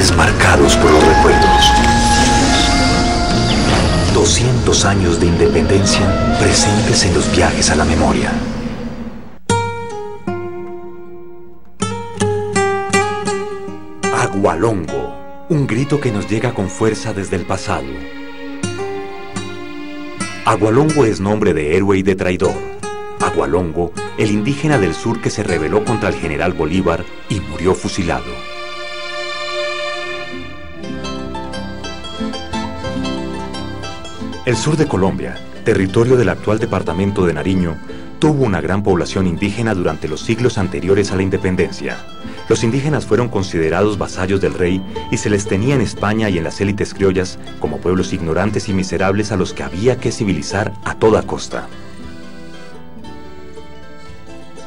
lugares marcados por los recuerdos. 200 años de independencia presentes en los viajes a la memoria. Agualongo, un grito que nos llega con fuerza desde el pasado. Agualongo es nombre de héroe y de traidor. Agualongo, el indígena del sur que se rebeló contra el general Bolívar y murió fusilado. El sur de Colombia, territorio del actual departamento de Nariño, tuvo una gran población indígena durante los siglos anteriores a la independencia. Los indígenas fueron considerados vasallos del rey y se les tenía en España y en las élites criollas como pueblos ignorantes y miserables a los que había que civilizar a toda costa.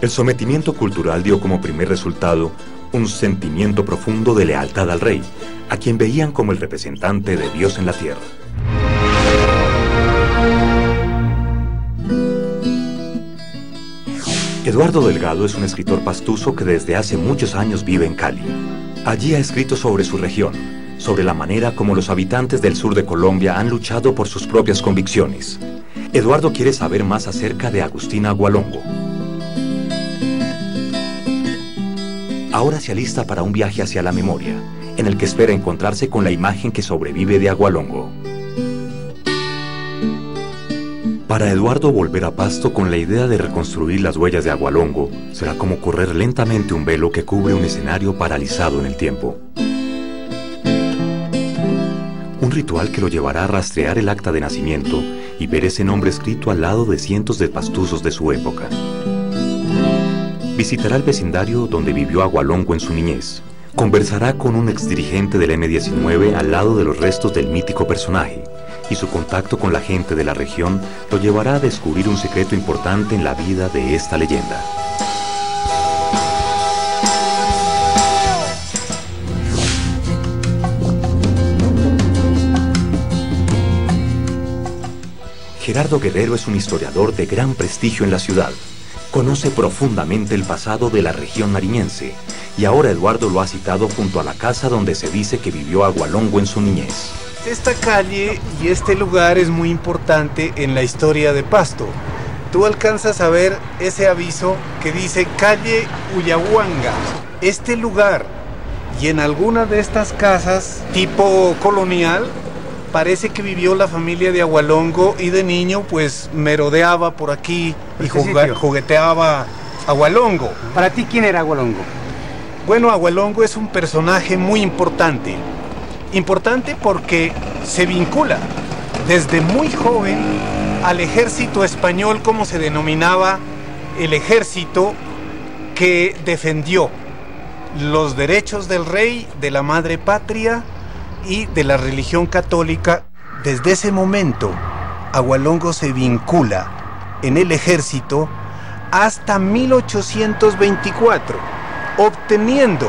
El sometimiento cultural dio como primer resultado un sentimiento profundo de lealtad al rey, a quien veían como el representante de Dios en la tierra. Eduardo Delgado es un escritor pastuso que desde hace muchos años vive en Cali. Allí ha escrito sobre su región, sobre la manera como los habitantes del sur de Colombia han luchado por sus propias convicciones. Eduardo quiere saber más acerca de Agustín Agualongo. Ahora se alista para un viaje hacia la memoria, en el que espera encontrarse con la imagen que sobrevive de Agualongo. Para Eduardo, volver a Pasto con la idea de reconstruir las huellas de Agualongo será como correr lentamente un velo que cubre un escenario paralizado en el tiempo. Un ritual que lo llevará a rastrear el acta de nacimiento y ver ese nombre escrito al lado de cientos de pastuzos de su época. Visitará el vecindario donde vivió Agualongo en su niñez. Conversará con un exdirigente del M-19 al lado de los restos del mítico personaje, y su contacto con la gente de la región lo llevará a descubrir un secreto importante en la vida de esta leyenda. Gerardo Guerrero es un historiador de gran prestigio en la ciudad. Conoce profundamente el pasado de la región nariñense, y ahora Eduardo lo ha citado junto a la casa donde se dice que vivió Agualongo en su niñez. Esta calle y este lugar es muy importante en la historia de Pasto. Tú alcanzas a ver ese aviso que dice calle Ullahuanga. Este lugar y en alguna de estas casas tipo colonial parece que vivió la familia de Agualongo y de niño pues merodeaba por aquí y jugueteaba Agualongo. ¿Para ti quién era Agualongo? Bueno, Agualongo es un personaje muy importante. Importante porque se vincula desde muy joven al ejército español, como se denominaba el ejército que defendió los derechos del rey, de la madre patria y de la religión católica. Desde ese momento, Agualongo se vincula en el ejército hasta 1824, obteniendo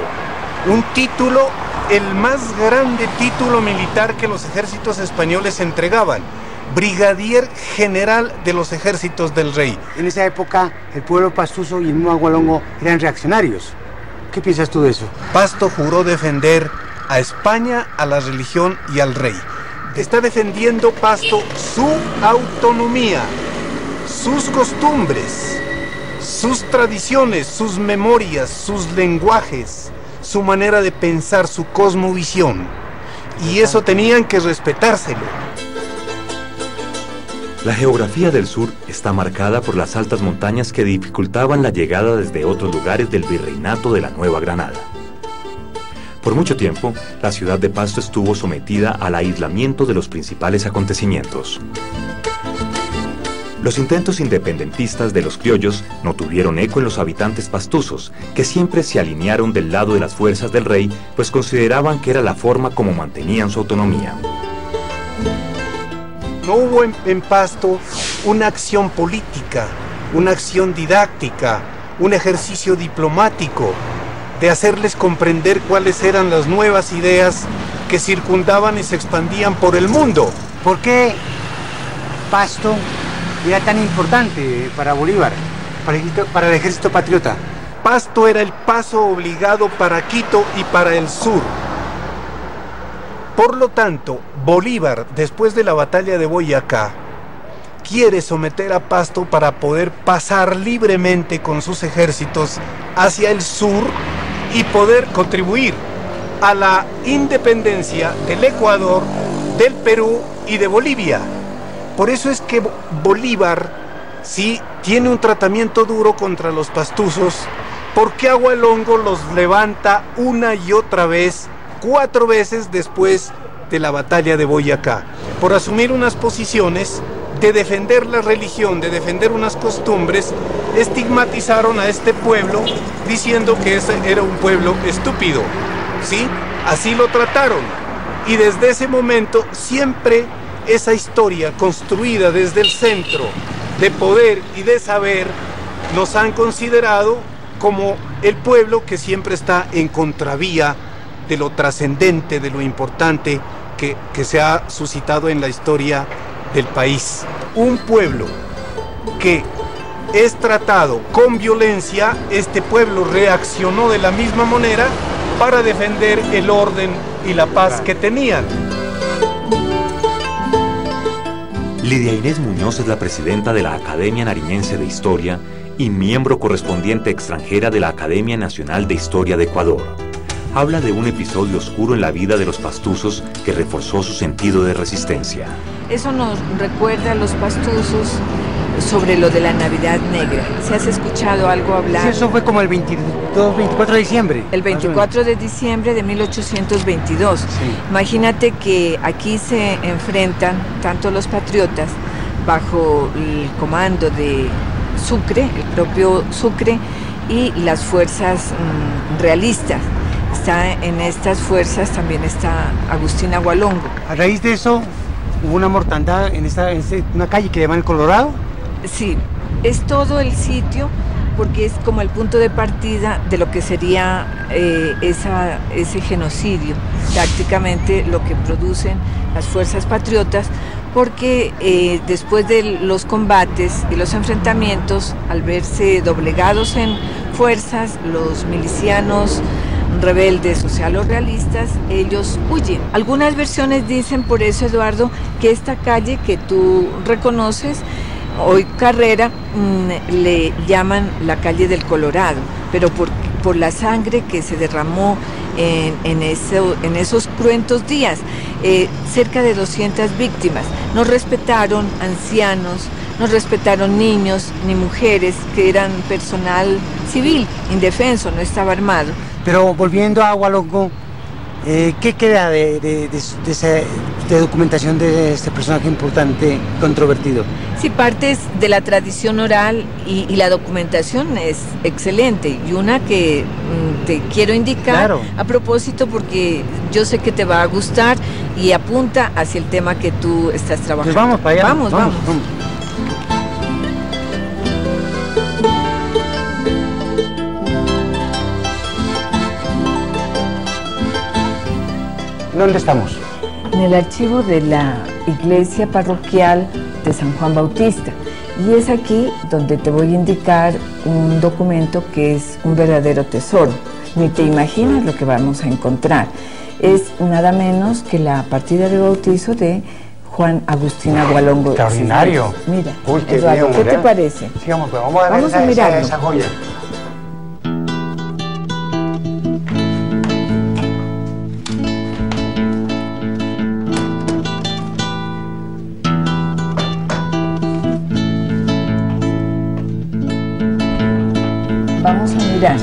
un título, el más grande título militar que los ejércitos españoles entregaban, brigadier general de los ejércitos del rey. En esa época el pueblo pastuso y el mismo Agualongo eran reaccionarios. ¿Qué piensas tú de eso? Pasto juró defender a España, a la religión y al rey. Está defendiendo Pasto su autonomía, sus costumbres, sus tradiciones, sus memorias, sus lenguajes, su manera de pensar, su cosmovisión. Y eso tenían que respetárselo. La geografía del sur está marcada por las altas montañas que dificultaban la llegada desde otros lugares del virreinato de la Nueva Granada. Por mucho tiempo, la ciudad de Pasto estuvo sometida al aislamiento de los principales acontecimientos. Los intentos independentistas de los criollos no tuvieron eco en los habitantes pastusos, que siempre se alinearon del lado de las fuerzas del rey, pues consideraban que era la forma como mantenían su autonomía. No hubo en Pasto una acción política, una acción didáctica, un ejercicio diplomático de hacerles comprender cuáles eran las nuevas ideas que circundaban y se expandían por el mundo. ¿Por qué Pasto era tan importante para Bolívar, para el ejército patriota? Pasto era el paso obligado para Quito y para el sur. Por lo tanto, Bolívar, después de la batalla de Boyacá, quiere someter a Pasto para poder pasar libremente con sus ejércitos hacia el sur y poder contribuir a la independencia del Ecuador, del Perú y de Bolivia. Por eso es que Bolívar sí tiene un tratamiento duro contra los pastusos, porque Agualongo los levanta una y otra vez, 4 veces después de la batalla de Boyacá, por asumir unas posiciones de defender la religión, de defender unas costumbres. Estigmatizaron a este pueblo diciendo que ese era un pueblo estúpido, ¿sí? Así lo trataron, y desde ese momento siempre esa historia construida desde el centro de poder y de saber nos han considerado como el pueblo que siempre está en contravía de lo trascendente, de lo importante que se ha suscitado en la historia del país. Un pueblo que es tratado con violencia, este pueblo reaccionó de la misma manera para defender el orden y la paz que tenían. Lidia Inés Muñoz es la presidenta de la Academia Nariñense de Historia y miembro correspondiente extranjera de la Academia Nacional de Historia de Ecuador. Habla de un episodio oscuro en la vida de los pastusos que reforzó su sentido de resistencia. Eso nos recuerda a los pastusos sobre lo de la Navidad Negra. ¿Se has escuchado algo hablar? Sí, eso fue como el 24 de diciembre. El 24 de diciembre de 1822. Sí. Imagínate que aquí se enfrentan tanto los patriotas bajo el comando de Sucre, el propio Sucre, y las fuerzas realistas. En estas fuerzas también está Agustín Agualongo. A raíz de eso, hubo una mortandad en una calle que llaman el Colorado. Sí, es todo el sitio, porque es como el punto de partida de lo que sería ese genocidio, prácticamente lo que producen las fuerzas patriotas, porque después de los combates y los enfrentamientos, al verse doblegados en fuerzas, los milicianos rebeldes, o sea, los realistas, ellos huyen. Algunas versiones dicen, por eso, Eduardo, que esta calle que tú reconoces, hoy carrera, le llaman la calle del Colorado, pero por la sangre que se derramó en esos cruentos días. Cerca de 200 víctimas. No respetaron ancianos, no respetaron niños ni mujeres, que eran personal civil, indefenso, no estaba armado. Pero volviendo a Agualongo, ¿qué queda de documentación de este personaje importante, controvertido? Sí, partes de la tradición oral y la documentación es excelente. Y una que te quiero indicar, claro, a propósito, porque yo sé que te va a gustar y apunta hacia el tema que tú estás trabajando. Pues vamos para allá. Vamos. ¿Dónde estamos? En el archivo de la iglesia parroquial de San Juan Bautista, y es aquí donde te voy a indicar un documento que es un verdadero tesoro. Ni te imaginas lo que vamos a encontrar. Es nada menos que la partida de bautizo de Juan Agustín Agualongo. Extraordinario. Mira, uy, qué Eduardo, bien, ¿qué te parece? Sigamos, pues vamos a ver a mirarlo. esa joya. Vamos a mirar.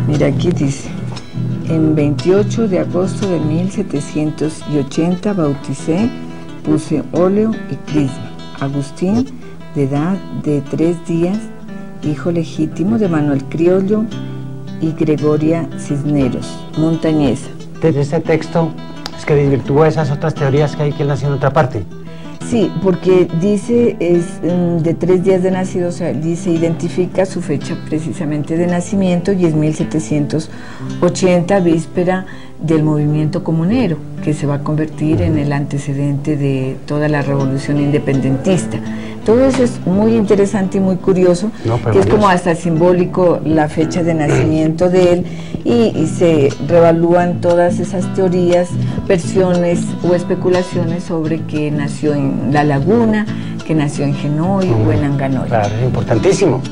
Mira, aquí dice: en 28 de agosto de 1780 bauticé, puse óleo y crisma. Agustín, de edad de 3 días, hijo legítimo de Manuel Criollo y Gregoria Cisneros, montañesa. Desde este texto es que desvirtúa esas otras teorías que hay que él nació en otra parte. Sí, porque dice es de 3 días de nacido, o sea, dice, identifica su fecha precisamente de nacimiento y es 1780, víspera del movimiento comunero, que se va a convertir en el antecedente de toda la revolución independentista. Todo eso es muy interesante y muy curioso, que es como hasta simbólico la fecha de nacimiento de él, y se revalúan todas esas teorías, versiones o especulaciones sobre que nació en La Laguna, que nació en Genoy o en Anganoy. Claro, es importantísimo.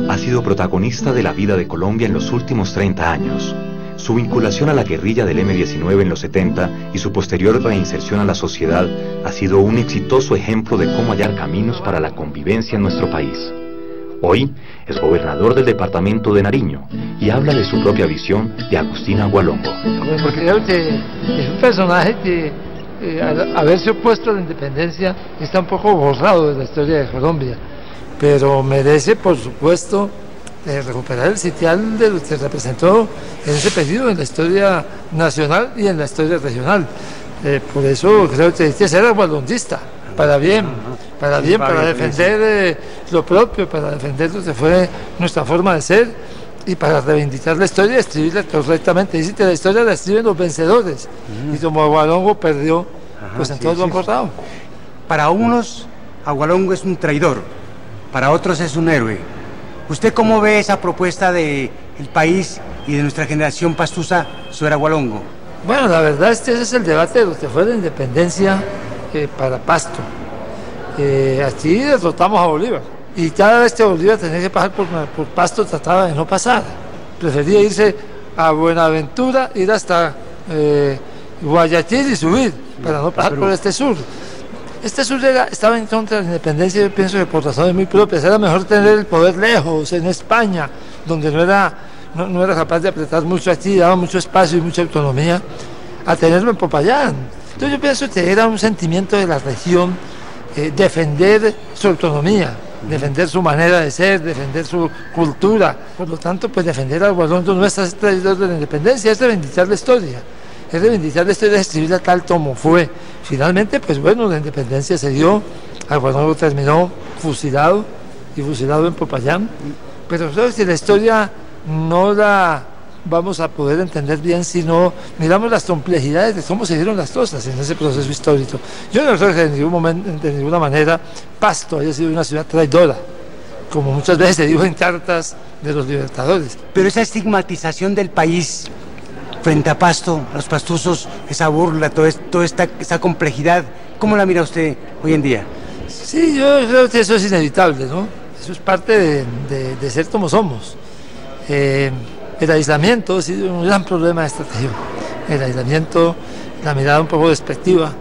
Ha sido protagonista de la vida de Colombia en los últimos 30 años. Su vinculación a la guerrilla del M-19 en los 70 y su posterior reinserción a la sociedad ha sido un exitoso ejemplo de cómo hallar caminos para la convivencia en nuestro país. Hoy es gobernador del departamento de Nariño y habla de su propia visión de Agustín Agualongo. Porque creo que es un personaje que al haberse opuesto a la independencia está un poco borrado de la historia de Colombia, pero merece, por supuesto, recuperar el sitial de lo que representó en ese periodo en la historia nacional y en la historia regional. Por eso creo que hay que ser agualondista, para defender lo propio, para defender lo que fue nuestra forma de ser y para reivindicar la historia y escribirla correctamente. Dicen que la historia la escriben los vencedores, y como Agualongo perdió, pues entonces lo han borrado. Para unos, Agualongo es un traidor, para otros es un héroe. ¿Usted cómo ve esa propuesta del país y de nuestra generación pastusa sobre Agualongo? Bueno, la verdad es que ese es el debate de lo que fue la independencia para Pasto. Aquí derrotamos a Bolívar, y cada vez que Bolívar tenía que pasar por Pasto trataba de no pasar. Prefería irse a Buenaventura, ir hasta Guayaquil y subir, para no pasar por este sur. Este sur estaba en contra de la independencia, yo pienso que por razones muy propias. Era mejor tener el poder lejos, en España, donde no era capaz de apretar mucho aquí, daba mucho espacio y mucha autonomía, a tenerlo en Popayán. Entonces yo pienso que era un sentimiento de la región, defender su autonomía, defender su manera de ser, defender su cultura. Por lo tanto, pues defender a Agualongo no es ser traidor de la independencia, es reivindicar la historia. Es reivindicar la historia, escribirla tal como fue. Finalmente, pues bueno, la independencia se dio, Agualongo terminó fusilado en Popayán, pero creo que la historia no la vamos a poder entender bien si no miramos las complejidades de cómo se dieron las cosas en ese proceso histórico. Yo no creo que de ninguna manera Pasto haya sido una ciudad traidora, como muchas veces se dijo en cartas de los libertadores. Pero esa estigmatización del país frente a Pasto, a los pastusos, esa burla, toda esa complejidad, ¿cómo la mira usted hoy en día? Sí, yo creo que eso es inevitable, ¿no? Eso es parte de ser como somos. El aislamiento ha sido un gran problema de estrategia. El aislamiento, la mirada un poco despectiva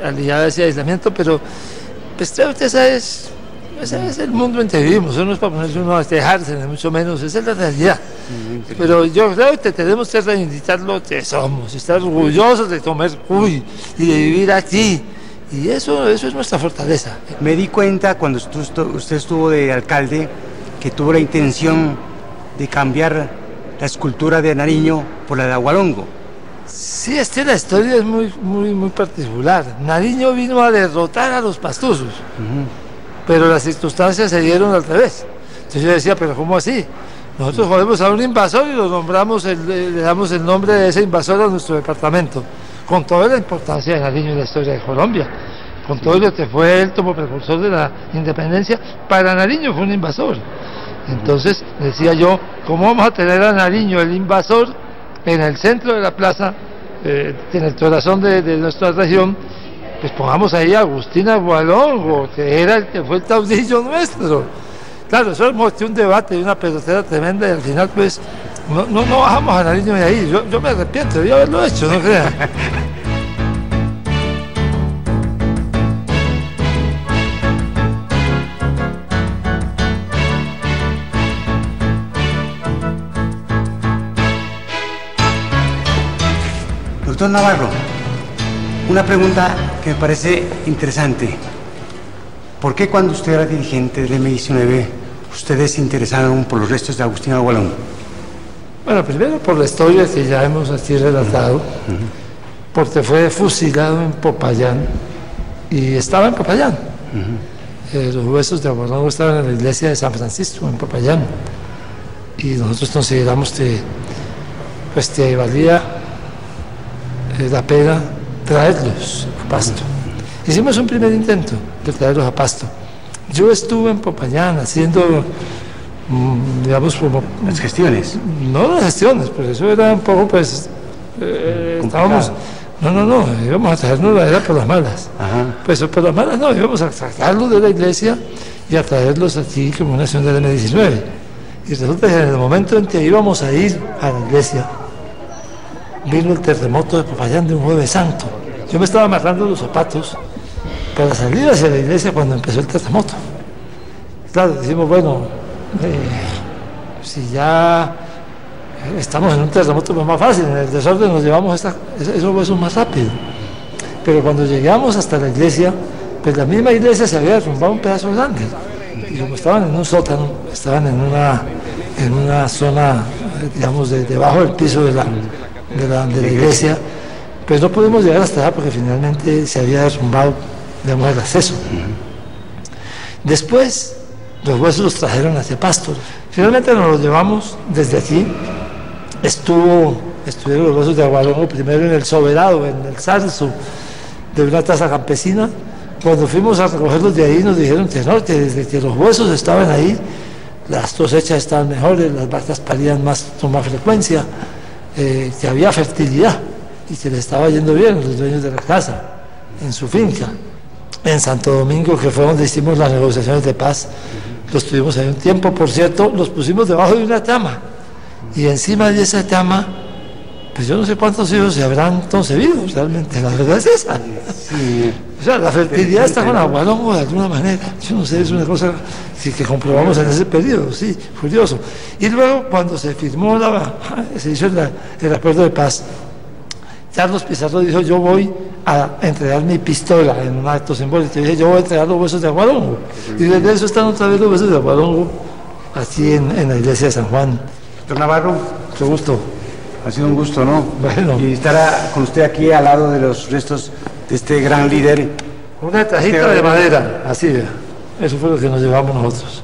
aliada a ese aislamiento, pero pues creo que ese es el mundo en que vivimos. Eso no es para ponerse uno a quejarse, ni mucho menos, esa es la realidad. Pero yo creo que tenemos que reivindicar lo que somos, estar orgullosos de comer cuy y de vivir aquí. Y eso es nuestra fortaleza. Me di cuenta cuando usted estuvo de alcalde que tuvo la intención de cambiar la escultura de Nariño por la de Agualongo. Sí, la historia es muy particular. Nariño vino a derrotar a los pastusos, pero las circunstancias se dieron al revés. Entonces yo decía, pero ¿cómo así? Nosotros jodemos a un invasor y lo nombramos, le damos el nombre de ese invasor a nuestro departamento, con toda la importancia de Nariño en la historia de Colombia, con todo lo que fue él como precursor de la independencia. Para Nariño fue un invasor. Entonces decía yo, ¿cómo vamos a tener a Nariño, el invasor, en el centro de la plaza, en el corazón de nuestra región? Pues pongamos ahí a Agustín Agualongo, que era el que fue el caudillo nuestro. Claro, eso es un debate y una pelotera tremenda, y al final pues no bajamos a Nariño de ahí. Yo me arrepiento de haberlo hecho, no crean. Doctor Navarro, una pregunta que me parece interesante. ¿Por qué cuando usted era dirigente del M-19, ustedes se interesaron por los restos de Agustín Agualongo? Bueno, primero por la historia que ya hemos aquí relatado, porque fue fusilado en Popayán, y estaba en Popayán. Los huesos de Agualongo estaban en la iglesia de San Francisco, en Popayán, y nosotros consideramos que pues que valía la pena traerlos a Pasto. Hicimos un primer intento de traerlos a Pasto. Yo estuve en Popayán haciendo, digamos, como... Las gestiones. No las gestiones, pues eso era un poco, pues, estábamos... No, íbamos a traernos la era por las malas. Pues por las malas no, íbamos a sacarlos de la iglesia y a traerlos aquí como una acción del M-19. Y resulta que en el momento en que íbamos a ir a la iglesia, vino el terremoto de Popayán de un Jueves Santo. Yo me estaba amarrando los zapatos para salir hacia la iglesia cuando empezó el terremoto. Claro, decimos, bueno, si ya estamos en un terremoto, pues más fácil, en el desorden nos llevamos esos huesos más rápido. Pero cuando llegamos hasta la iglesia, pues la misma iglesia se había derrumbado un pedazo grande. Y como estaban en un sótano, estaban en una zona, digamos, debajo del piso de la iglesia, pues no pudimos llegar hasta allá porque finalmente se había derrumbado, digamos, el acceso. Después, los huesos los trajeron hacia Pasto. Finalmente nos los llevamos desde aquí. Estuvieron los huesos de Agualongo primero en el Soberado, en el Zarzo de una taza campesina. Cuando fuimos a recogerlos de ahí nos dijeron que no, que desde que los huesos estaban ahí, las cosechas estaban mejores, las vacas parían con más frecuencia, que había fertilidad y que le estaba yendo bien a los dueños de la casa, en su finca. En Santo Domingo, que fue donde hicimos las negociaciones de paz, los tuvimos ahí un tiempo, por cierto, los pusimos debajo de una cama. Y encima de esa cama, pues yo no sé cuántos hijos se habrán concebido, realmente, la verdad es esa. Sí. O sea, la fertilidad está con Agualongo de alguna manera. Yo no sé, es una cosa que comprobamos en ese periodo, sí, curioso. Y luego, cuando se firmó, se hizo el acuerdo de paz, Carlos Pizarro dijo, yo voy a entregar mi pistola en un acto simbólico. Yo dije, yo voy a entregar los huesos de Agualongo. Y desde eso están otra vez los huesos de Agualongo, aquí en la iglesia de San Juan. Doctor Navarro, mucho gusto. Ha sido un gusto, ¿no? Bueno. Y estar con usted aquí al lado de los restos de este gran líder. Una cajita de madera, así, eso fue lo que nos llevamos nosotros.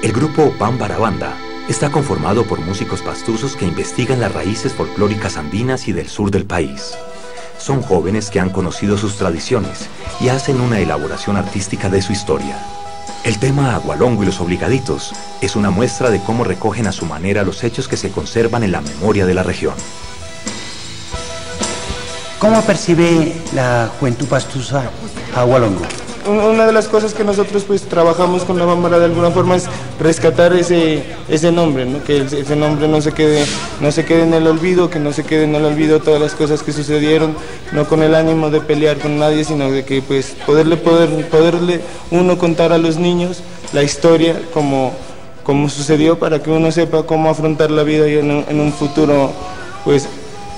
El grupo Bambarabanda está conformado por músicos pastusos que investigan las raíces folclóricas andinas y del sur del país. Son jóvenes que han conocido sus tradiciones y hacen una elaboración artística de su historia. El tema Agualongo y los Obligaditos es una muestra de cómo recogen a su manera los hechos que se conservan en la memoria de la región. ¿Cómo percibe la juventud pastusa a Agualongo? Una de las cosas que nosotros pues trabajamos con la Bambara de alguna forma es rescatar ese nombre, ¿no? Que ese nombre no se quede en el olvido, que no se quede en el olvido todas las cosas que sucedieron, no con el ánimo de pelear con nadie, sino de que pues poderle uno contar a los niños la historia como sucedió, para que uno sepa cómo afrontar la vida y en un futuro pues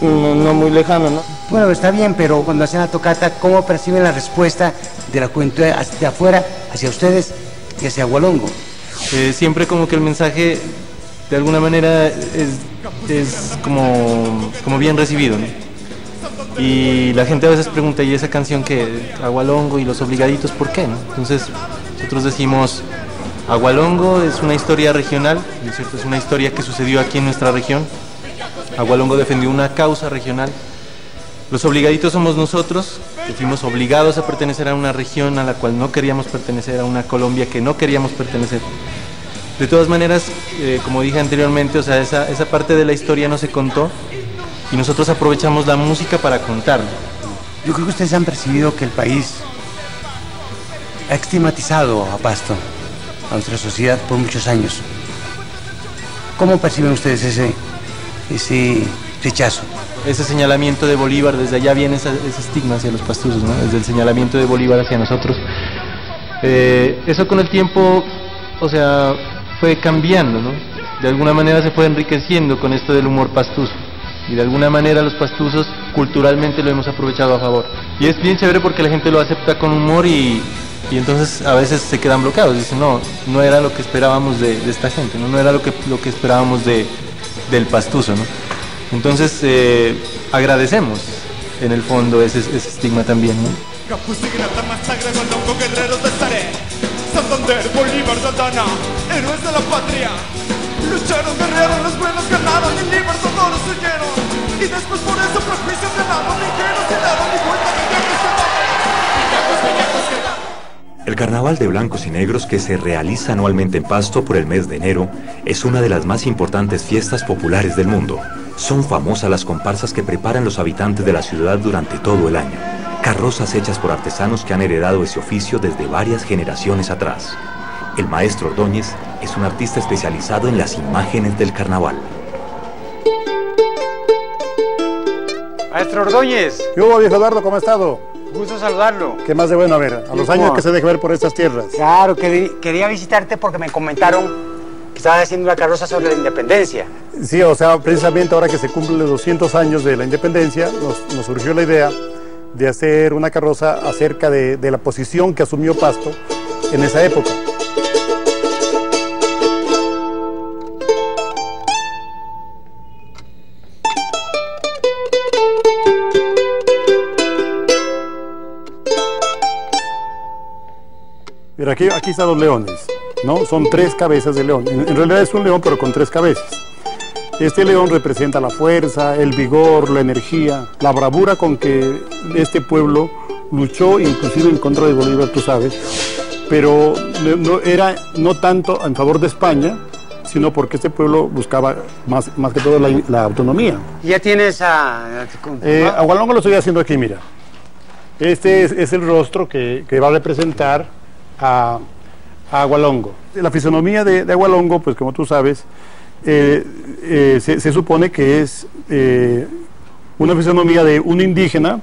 no muy lejano, ¿no? Bueno, está bien, pero cuando hacen la tocata, ¿cómo perciben la respuesta de la juventud de afuera hacia ustedes y hacia Agualongo? Siempre como que el mensaje de alguna manera es como bien recibido, ¿no? Y la gente a veces pregunta, ¿y esa canción qué? Agualongo y los Obligaditos, ¿por qué, no? Entonces nosotros decimos, Agualongo es una historia regional, ¿no es cierto? Es una historia que sucedió aquí en nuestra región. Agualongo defendió una causa regional. Los Obligaditos somos nosotros, que fuimos obligados a pertenecer a una región a la cual no queríamos pertenecer, a una Colombia que no queríamos pertenecer. De todas maneras, como dije anteriormente, o sea, esa parte de la historia no se contó y nosotros aprovechamos la música para contarlo. Yo creo que ustedes han percibido que el país ha estigmatizado a Pasto, a nuestra sociedad, por muchos años. ¿Cómo perciben ustedes ese rechazo? Ese señalamiento de Bolívar, desde allá viene ese estigma hacia los pastusos, ¿no? Desde el señalamiento de Bolívar hacia nosotros. Eso con el tiempo, o sea, fue cambiando, ¿no? De alguna manera se fue enriqueciendo con esto del humor pastuso. Y de alguna manera los pastuzos culturalmente lo hemos aprovechado a favor. Y es bien chévere porque la gente lo acepta con humor y entonces a veces se quedan bloqueados. Dicen, no era lo que esperábamos de esta gente, no era lo que esperábamos del pastuso, ¿no? Entonces agradecemos en el fondo ese estigma también, ¿no? Santander, Bolívar, Santana, héroes de la patria. Lucharon, guerrearon, los buenos ganaron, y libertadores huyeron. Y después por eso prejuicios ganaron, ligeros quedaron, y cuenta bellacos quedaron. El Carnaval de Blancos y Negros, que se realiza anualmente en Pasto por el mes de enero, es una de las más importantes fiestas populares del mundo. Son famosas las comparsas que preparan los habitantes de la ciudad durante todo el año. Carrozas hechas por artesanos que han heredado ese oficio desde varias generaciones atrás. El maestro Ordóñez es un artista especializado en las imágenes del carnaval. Maestro Ordóñez. ¿Qué hubo, viejo Eduardo? ¿Cómo ha estado? Gusto saludarlo. ¿Qué más de bueno? A ver, a los años que se deja ver por estas tierras. Claro, quería visitarte porque me comentaron que estabas haciendo una carroza sobre la independencia. Sí, o sea, precisamente ahora que se cumplen los 200 años de la independencia, nos surgió la idea de hacer una carroza acerca de la posición que asumió Pasto en esa época. Pero aquí están los leones, ¿no? Son 3 cabezas de león. En realidad es un león, pero con 3 cabezas. Este león representa la fuerza, el vigor, la energía, la bravura con que este pueblo luchó, inclusive en contra de Bolívar, tú sabes, pero no tanto en favor de España, sino porque este pueblo buscaba más que todo la autonomía. ¿Ya tienes Agualongo lo estoy haciendo aquí, mira. Este es el rostro que va a representar a Agualongo. La fisonomía de Agualongo, pues como tú sabes, se supone que es una fisonomía de un indígena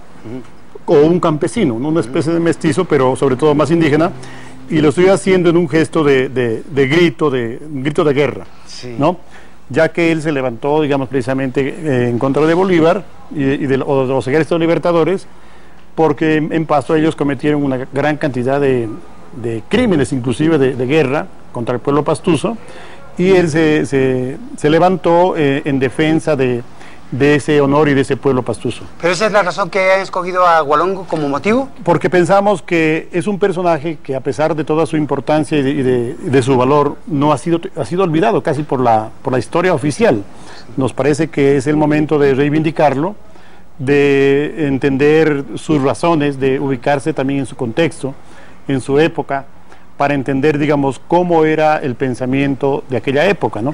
o un campesino, una especie de mestizo, pero sobre todo más indígena, y lo estoy haciendo en un gesto de grito de guerra, sí, ¿no? Ya que él se levantó, digamos, precisamente en contra de Bolívar y de los ejércitos libertadores, porque en Pasto ellos cometieron una gran cantidad de crímenes, inclusive de guerra contra el pueblo pastuso, y él se levantó en defensa de ese honor y de ese pueblo pastuso. ¿Pero esa es la razón que han escogido a Agualongo como motivo? Porque pensamos que es un personaje que, a pesar de toda su importancia y de su valor, no ha sido olvidado casi por la historia oficial. Nos parece que es el momento de reivindicarlo, de entender sus razones, de ubicarse también en su contexto, en su época, para entender, digamos, cómo era el pensamiento de aquella época, ¿no?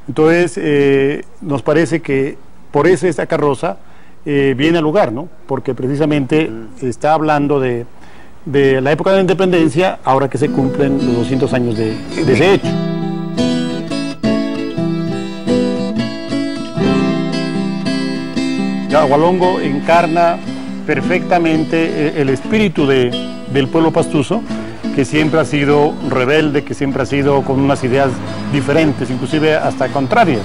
Entonces, nos parece que por eso esta carroza viene al lugar, ¿no? Porque precisamente está hablando de la época de la independencia, ahora que se cumplen los 200 años de ese hecho. Agualongo encarna perfectamente el espíritu del pueblo pastuso, que siempre ha sido rebelde, que siempre ha sido con unas ideas diferentes, inclusive hasta contrarias.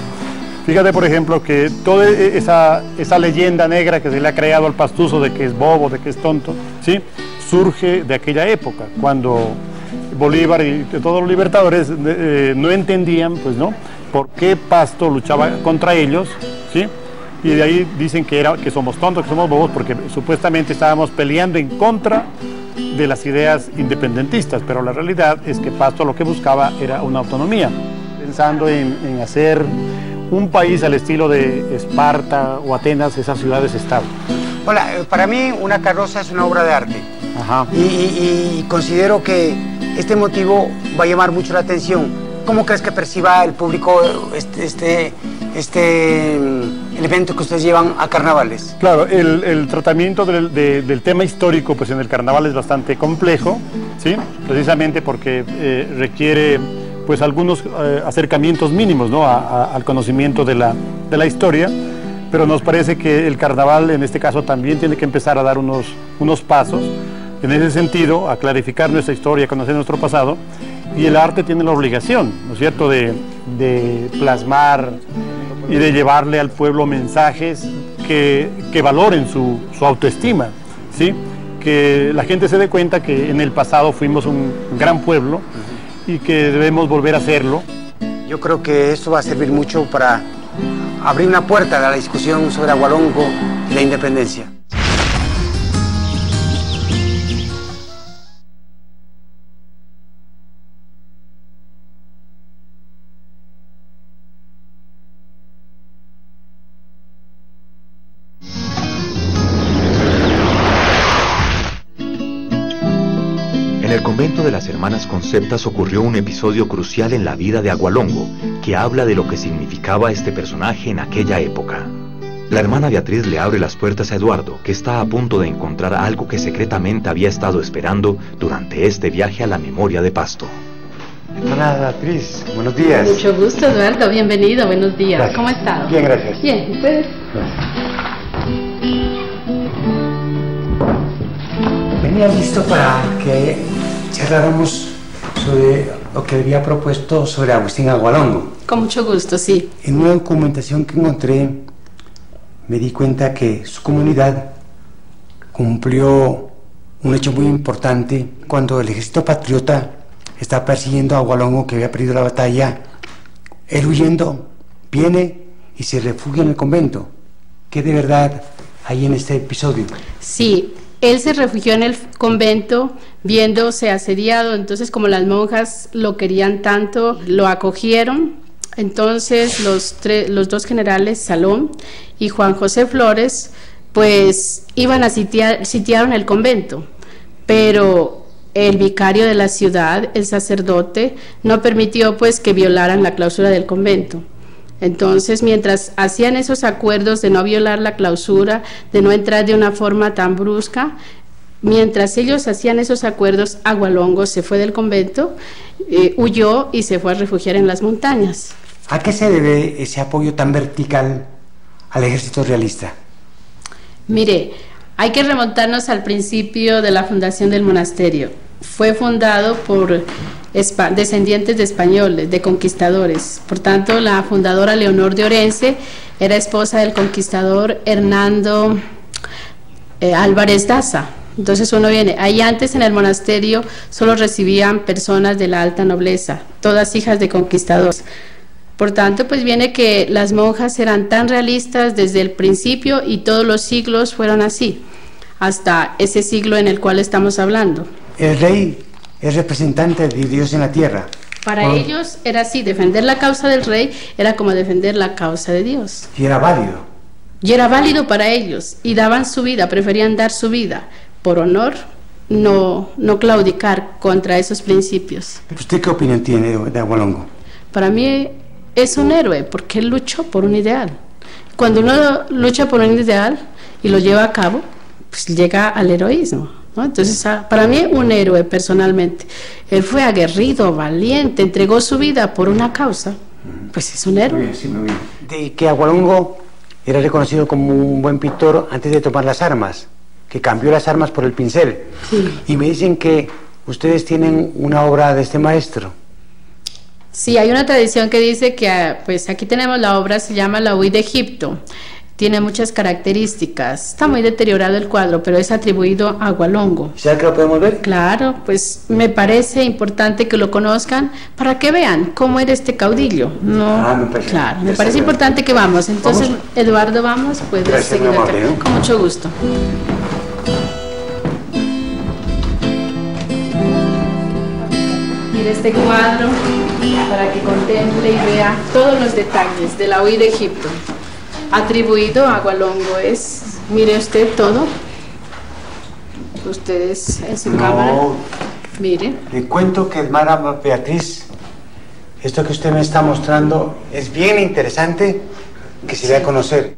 Fíjate, por ejemplo, que toda esa leyenda negra que se le ha creado al pastuso de que es bobo, de que es tonto, ¿sí?, surge de aquella época, cuando Bolívar y todos los libertadores no entendían, pues, ¿no?, por qué Pasto luchaba contra ellos, ¿sí?, y de ahí dicen que somos tontos, que somos bobos, porque supuestamente estábamos peleando en contra de las ideas independentistas, pero la realidad es que Pasto lo que buscaba era una autonomía, pensando en hacer un país al estilo de Esparta o Atenas, esas ciudades-estado. Hola, para mí una carroza es una obra de arte. Ajá. Y considero que este motivo va a llamar mucho la atención. ¿Cómo crees que perciba el público este evento que ustedes llevan a carnavales? Claro, el tratamiento del tema histórico, pues, en el carnaval es bastante complejo, ¿sí?, precisamente porque requiere, pues, algunos acercamientos mínimos, ¿no?, al conocimiento de la historia, pero nos parece que el carnaval en este caso también tiene que empezar a dar unos pasos en ese sentido, a clarificar nuestra historia, a conocer nuestro pasado, y el arte tiene la obligación, ¿no es cierto?, de de plasmar y de llevarle al pueblo mensajes que valoren su autoestima, ¿sí? Que la gente se dé cuenta que en el pasado fuimos un gran pueblo y que debemos volver a serlo. Yo creo que esto va a servir mucho para abrir una puerta a la discusión sobre Agualongo y la independencia. En el convento de las Hermanas Conceptas ocurrió un episodio crucial en la vida de Agualongo, que habla de lo que significaba este personaje en aquella época. La hermana Beatriz le abre las puertas a Eduardo, que está a punto de encontrar algo que secretamente había estado esperando durante este viaje a la memoria de Pasto. Hermana Beatriz, buenos días. Mucho gusto, Eduardo, bienvenido, buenos días. Gracias. ¿Cómo ha estado? Bien, gracias. Bien, ¿y ustedes? Venía listo para que charláramos sobre lo que había propuesto sobre Agustín Agualongo. Con mucho gusto, sí. En una documentación que encontré, me di cuenta que su comunidad cumplió un hecho muy importante cuando el ejército patriota está persiguiendo a Agualongo, que había perdido la batalla. Él huyendo viene y se refugia en el convento. ¿Qué de verdad hay en este episodio? Sí, él se refugió en el convento viéndose asediado, entonces como las monjas lo querían tanto, lo acogieron. Entonces los dos generales, Salón y Juan José Flores, pues iban a sitiaron el convento, pero el vicario de la ciudad, el sacerdote, no permitió pues que violaran la clausura del convento. Entonces, mientras hacían esos acuerdos de no violar la clausura, de no entrar de una forma tan brusca, mientras ellos hacían esos acuerdos, Agualongo se fue del convento, huyó y se fue a refugiar en las montañas. ¿A qué se debe ese apoyo tan vertical al ejército realista? Mire, hay que remontarnos al principio de la fundación del monasterio. Fue fundado por descendientes de españoles, de conquistadores. Por tanto, la fundadora Leonor de Orense era esposa del conquistador Hernando Álvarez Daza. Entonces uno viene, ahí antes en el monasterio solo recibían personas de la alta nobleza, todas hijas de conquistadores. Por tanto, pues viene que las monjas eran tan realistas desde el principio y todos los siglos fueron así, hasta ese siglo en el cual estamos hablando. El rey es representante de Dios en la tierra. Para ellos era así, defender la causa del rey era como defender la causa de Dios. Y era válido. Y era válido para ellos, y daban su vida, preferían dar su vida, por honor, no claudicar contra esos principios. ¿Usted qué opinión tiene de Agualongo? Para mí es un héroe, porque él luchó por un ideal. Cuando uno lucha por un ideal y lo lleva a cabo, pues llega al heroísmo, ¿no? Entonces, para mí, un héroe personalmente. Él fue aguerrido, valiente, entregó su vida por una causa, pues es un héroe. Muy bien, sí, muy bien. De que Agualongo era reconocido como un buen pintor antes de tomar las armas, que cambió las armas por el pincel. Sí. Y me dicen que ustedes tienen una obra de este maestro. Sí, hay una tradición que dice que, pues aquí tenemos la obra, se llama La Huida de Egipto. Tiene muchas características, está muy deteriorado el cuadro, pero es atribuido a Agualongo. ¿Sabe que lo podemos ver? Claro, pues me parece importante que lo conozcan para que vean cómo era este caudillo. No, me parece. Claro, me parece importante que vamos. Entonces, ¿vamos? Eduardo, vamos, puedes Gracias, seguir acá. ¿No? Con mucho gusto. Mire este cuadro para que contemple y vea todos los detalles de La Huida de Egipto. Atribuido a Agualongo es, mire usted todo. Ustedes en su cámara. Mire. Le cuento que, hermana Beatriz, esto que usted me está mostrando es bien interesante que se dé a conocer.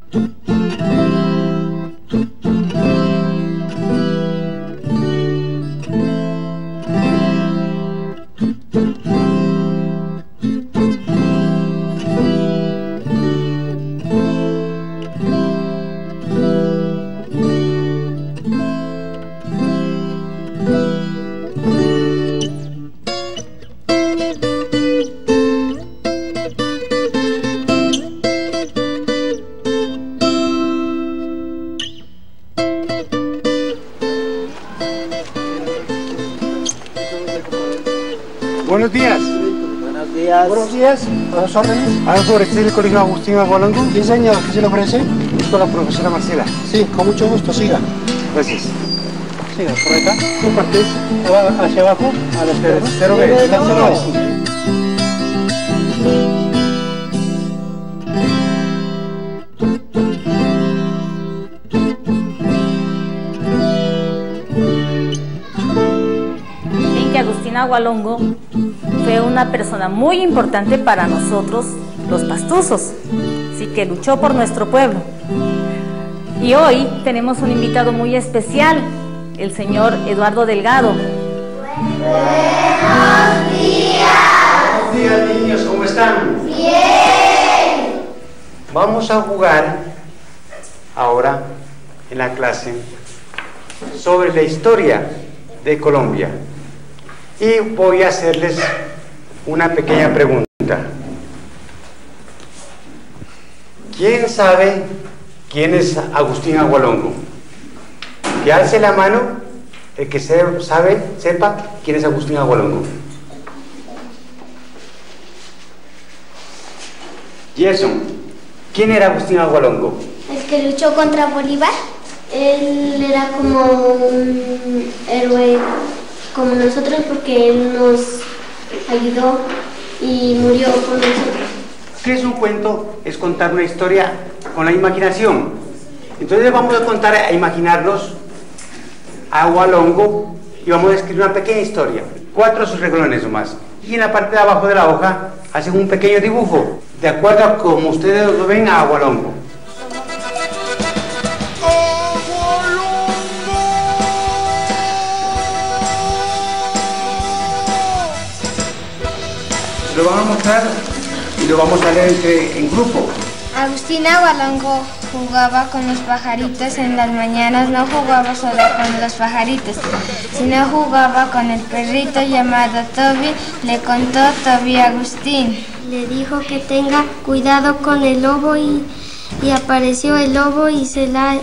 días. Buenos días, a los órdenes. ¿Algo por el colegio Agustín Agualongo? Sí, señor, ¿qué se le ofrece? Con la profesora Marcela. Sí, con mucho gusto, siga. Gracias. Siga, por acá. ¿Qué parte es? Hacia abajo, a la izquierda. 0B. Agustín Agualongo fue una persona muy importante para nosotros, los pastuzos, sí, que luchó por nuestro pueblo. Y hoy tenemos un invitado muy especial, el señor Eduardo Delgado. Buenos días. Buenos días, niños, ¿cómo están? Bien. Vamos a jugar ahora en la clase sobre la historia de Colombia. Y voy a hacerles una pequeña pregunta. ¿Quién sabe quién es Agustín Agualongo? Que alce la mano el que sepa quién es Agustín Agualongo. Jason, ¿quién era Agustín Agualongo? El que luchó contra Bolívar. Él era como un héroe como nosotros porque él nos ayudó y murió por nosotros. ¿Qué es un cuento? Es contar una historia con la imaginación. Entonces vamos a contar, a imaginarnos a Agualongo y vamos a escribir una pequeña historia. 4 renglones o más. Y en la parte de abajo de la hoja hacen un pequeño dibujo, de acuerdo a como ustedes lo ven a Agualongo. Lo vamos a mostrar y lo vamos a leer en grupo. Agustín Agualongo jugaba con los pajaritos en las mañanas, no jugaba solo con los pajaritos, sino jugaba con el perrito llamado Toby, le contó Toby a Agustín. Le dijo que tenga cuidado con el lobo y apareció el lobo y se la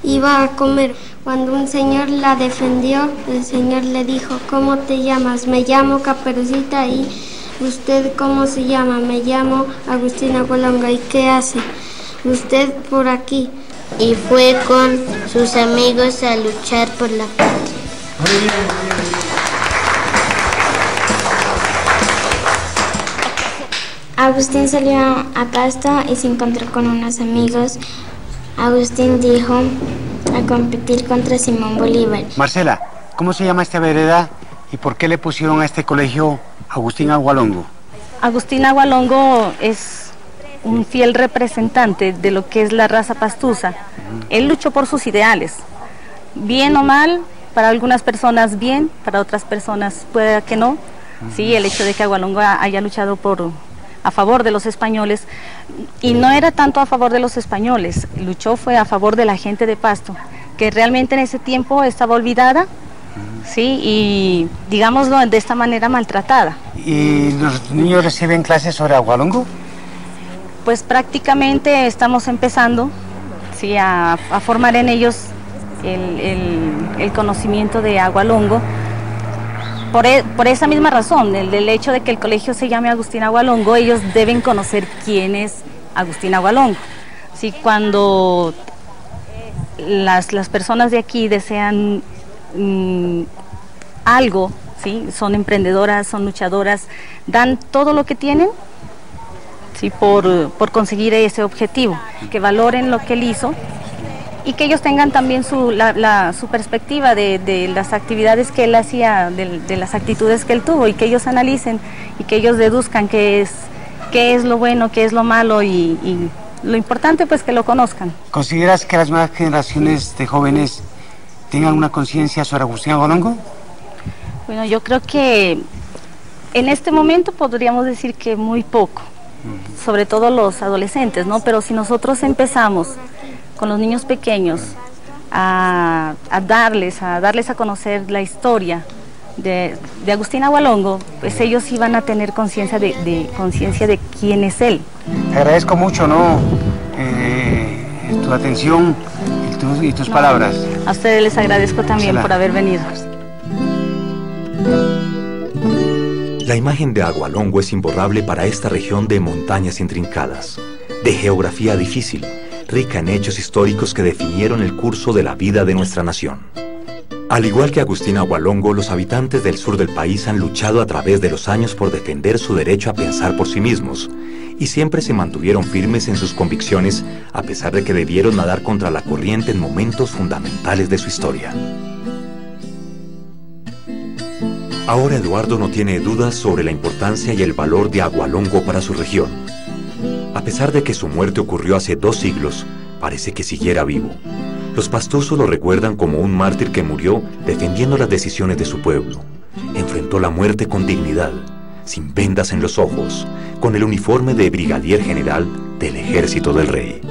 iba a comer. Cuando un señor la defendió, el señor le dijo, ¿cómo te llamas? Me llamo Caperucita. Y ¿usted cómo se llama? Me llamo Agustín Agualongo. ¿Y qué hace usted por aquí? Y fue con sus amigos a luchar por la patria. Muy bien, muy bien. Agustín salió a pasto y se encontró con unos amigos. Agustín dijo a competir contra Simón Bolívar. Marcela, ¿cómo se llama esta vereda y por qué le pusieron a este colegio Agustín Agualongo? Agustín Agualongo es un fiel representante de lo que es la raza pastusa. Él luchó por sus ideales, bien o mal, para algunas personas bien, para otras personas puede que no. Sí, el hecho de que Agualongo haya luchado a favor de los españoles, y no era tanto a favor de los españoles, luchó fue a favor de la gente de Pasto, que realmente en ese tiempo estaba olvidada, sí, y digámoslo de esta manera maltratada. ¿Y los niños reciben clases sobre Agualongo? Pues prácticamente estamos empezando, sí, a formar en ellos el conocimiento de Agualongo. Por esa misma razón, el hecho de que el colegio se llame Agustín Agualongo, ellos deben conocer quién es Agustín Agualongo. ¿Sí? Cuando las personas de aquí desean algo, ¿sí? Son emprendedoras, son luchadoras, dan todo lo que tienen, ¿sí? por conseguir ese objetivo, que valoren lo que él hizo y que ellos tengan también su perspectiva de las actividades que él hacía, de las actitudes que él tuvo, y que ellos analicen y que ellos deduzcan qué es lo bueno, qué es lo malo, y lo importante pues que lo conozcan. ¿Consideras que las nuevas generaciones de jóvenes tengan una conciencia sobre Agustín Agualongo? Bueno, yo creo que en este momento podríamos decir que muy poco, sobre todo los adolescentes, ¿no? Pero si nosotros empezamos con los niños pequeños a darles a conocer la historia de Agustín Agualongo, pues ellos iban a tener conciencia de quién es él. Te agradezco mucho, ¿no? Tu atención y tus palabras. A ustedes les agradezco también por haber venido. La imagen de Agualongo es imborrable para esta región de montañas intrincadas, de geografía difícil, rica en hechos históricos que definieron el curso de la vida de nuestra nación. Al igual que Agustín Agualongo, los habitantes del sur del país han luchado a través de los años por defender su derecho a pensar por sí mismos, y siempre se mantuvieron firmes en sus convicciones, a pesar de que debieron nadar contra la corriente en momentos fundamentales de su historia. Ahora Eduardo no tiene dudas sobre la importancia y el valor de Agualongo para su región. A pesar de que su muerte ocurrió hace 2 siglos, parece que siguiera vivo. Los pastusos lo recuerdan como un mártir que murió defendiendo las decisiones de su pueblo. Enfrentó la muerte con dignidad, sin vendas en los ojos, con el uniforme de brigadier general del ejército del rey.